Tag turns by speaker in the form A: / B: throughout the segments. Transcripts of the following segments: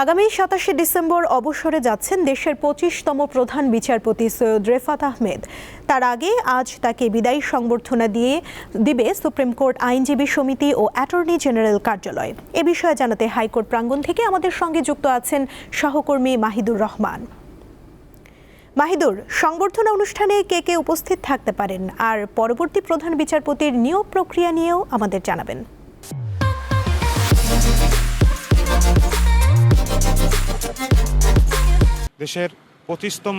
A: আগামী ২৭শে ডিসেম্বর অবসরে যাচ্ছেন দেশের ২৫তম প্রধান বিচারপতি সৈয়দ রেফাত আহমেদ। তার আগে আজ তাকে বিদায়ী সংবর্ধনা দিবে সুপ্রিম কোর্ট আইনজীবী সমিতি ও অ্যাটর্নি জেনারেল কার্যালয়। এ বিষয়ে জানাতে হাইকোর্ট প্রাঙ্গণ থেকে আমাদের সঙ্গে যুক্ত আছেন সহকর্মী মাহিদুর রহমান। মাহিদুর, সংবর্ধনা অনুষ্ঠানে কে কে উপস্থিত থাকতে পারেন আর পরবর্তী প্রধান বিচারপতির নিয়োগ প্রক্রিয়া নিয়েও আমাদের জানাবেন।
B: দেশের ২৫তম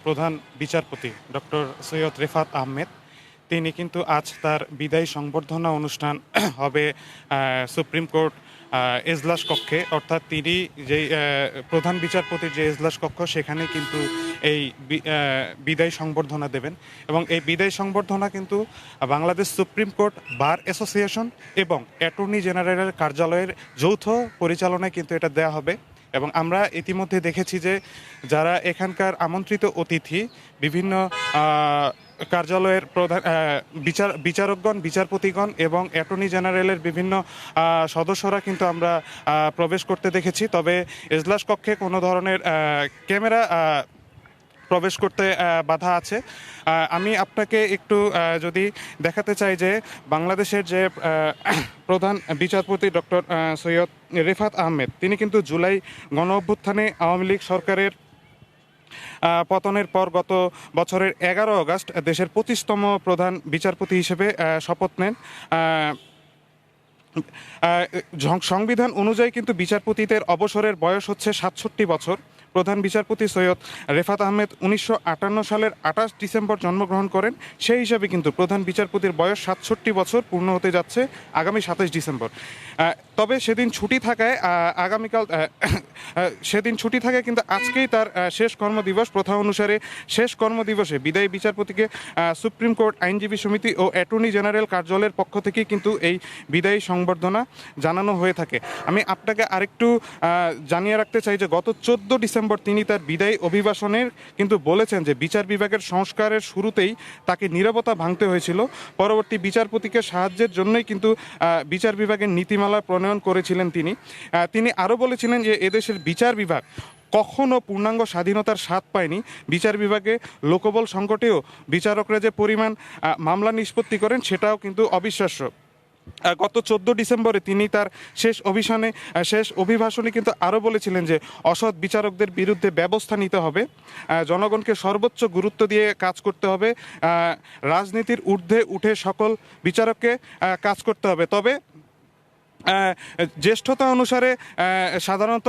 B: প্রধান বিচারপতি ডক্টর সৈয়দ রেফাত আহমেদ তিনি কিন্তু আজ তার বিদায়ী সংবর্ধনা অনুষ্ঠান হবে সুপ্রিম কোর্ট এজলাস কক্ষে, অর্থাৎ তিনি যেই প্রধান বিচারপতির যে এজলাস কক্ষ সেখানে কিন্তু এই বিদায়ী সংবর্ধনা দেবেন। এবং এই বিদায়ী সংবর্ধনা কিন্তু Bangladesh supreme court bar association এবং অ্যাটর্নি জেনারেলের কার্যালয়ের যৌথ পরিচালনায় কিন্তু এটা দেয়া হবে। এবং আমরা ইতিমধ্যে দেখেছি যে যারা এখানকার আমন্ত্রিত অতিথি বিভিন্ন কার্যালয়ের প্রধান বিচারকগণ, বিচারপতিগণ এবং অ্যাটর্নি জেনারেলের বিভিন্ন সদস্যরা কিন্তু আমরা প্রবেশ করতে দেখেছি। তবে এজলাস কক্ষে কোনো ধরনের ক্যামেরা প্রবেশ করতে বাধা আছে। আমি আপনাকে একটু যদি দেখাতে চাই যে বাংলাদেশের যে প্রধান বিচারপতি ডক্টর সৈয়দ রেফাত আহমেদ তিনি কিন্তু জুলাই গণ অভ্যুত্থানে আওয়ামী লীগ সরকারের পতনের পর গত বছরের ১১ আগস্ট দেশের ২৫তম প্রধান বিচারপতি হিসেবে শপথ নেন। সংবিধান অনুযায়ী কিন্তু বিচারপতিদের অবসরের বয়স হচ্ছে ৬৭ বছর। প্রধান বিচারপতি সৈয়দ রেফাত আহমেদ ১৯৫৮ সালের ২৮ ডিসেম্বর জন্মগ্রহণ করেন। সেই হিসাবে কিন্তু প্রধান বিচারপতির বয়স ৬৭ বছর পূর্ণ হতে যাচ্ছে আগামী ২৭ ডিসেম্বর। তবে সেদিন ছুটি থাকায় ছুটি থাকায় কিন্তু আজকেই তার শেষ কর্মদিবস। প্রথা অনুসারে শেষ কর্মদিবসে বিদায়ী বিচারপতিকে সুপ্রিম কোর্ট আইনজীবী সমিতি ও অ্যাটর্নি জেনারেল কার্যালয়ের পক্ষ থেকে কিন্তু এই বিদায়ী সংবর্ধনা জানানো হয়ে থাকে। আমি আপনাকে আরেকটু জানিয়ে রাখতে চাই যে গত ১৪ ডিসেম্বর তিনি তার বিদায়ী অভিভাষণের কিন্তু বলেছেন যে বিচার বিভাগের সংস্কারের শুরুতেই তাকে নীরবতা ভাঙতে হয়েছিল। পরবর্তী বিচারপতিকে সাহায্যের জন্যই কিন্তু বিচার বিভাগের নীতিমালা প্রণয়ন করেছিলেন তিনি আরও বলেছিলেন যে এদেশের বিচার বিভাগ কখনো পূর্ণাঙ্গ স্বাধীনতার স্বাদ পায়নি। বিচার বিভাগে লোকবল সংকটেও বিচারকরা যে পরিমাণ মামলা নিষ্পত্তি করেন সেটাও কিন্তু অবিশ্বাস্য। গত ১৪ ডিসেম্বরে তিনি তার শেষ অভিভাষণে কিন্তু আরও বলেছিলেন যে অসৎ বিচারকদের বিরুদ্ধে ব্যবস্থা নিতে হবে, জনগণকে সর্বোচ্চ গুরুত্ব দিয়ে কাজ করতে হবে, রাজনীতির ঊর্ধ্বে উঠে সকল বিচারককে কাজ করতে হবে। তবে জ্যেষ্ঠতা অনুসারে সাধারণত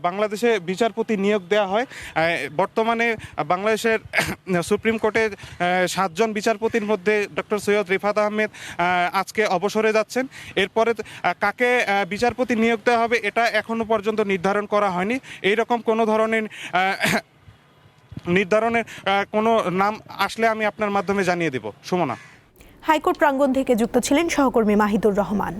B: বাংলাদেশে বিচারপতি নিয়োগ দেওয়া হয়। বর্তমানে বাংলাদেশের সুপ্রিম কোর্টের ৭ জন বিচারপতির মধ্যে ডক্টর সৈয়দ রেফাত আহমেদ আজকে অবসরে যাচ্ছেন। এরপরে কাকে বিচারপতি নিয়োগ দেওয়া হবে এটা এখনও পর্যন্ত নির্ধারণ করা হয়নি। এইরকম কোনো ধরনের নির্ধারণের কোনো নাম আসলে আমি আপনার মাধ্যমে জানিয়ে দেব। সুমনা।
A: হাইকোর্ট প্রাঙ্গণ থেকে যুক্ত ছিলেন সহকর্মী মাহিদুর রহমান।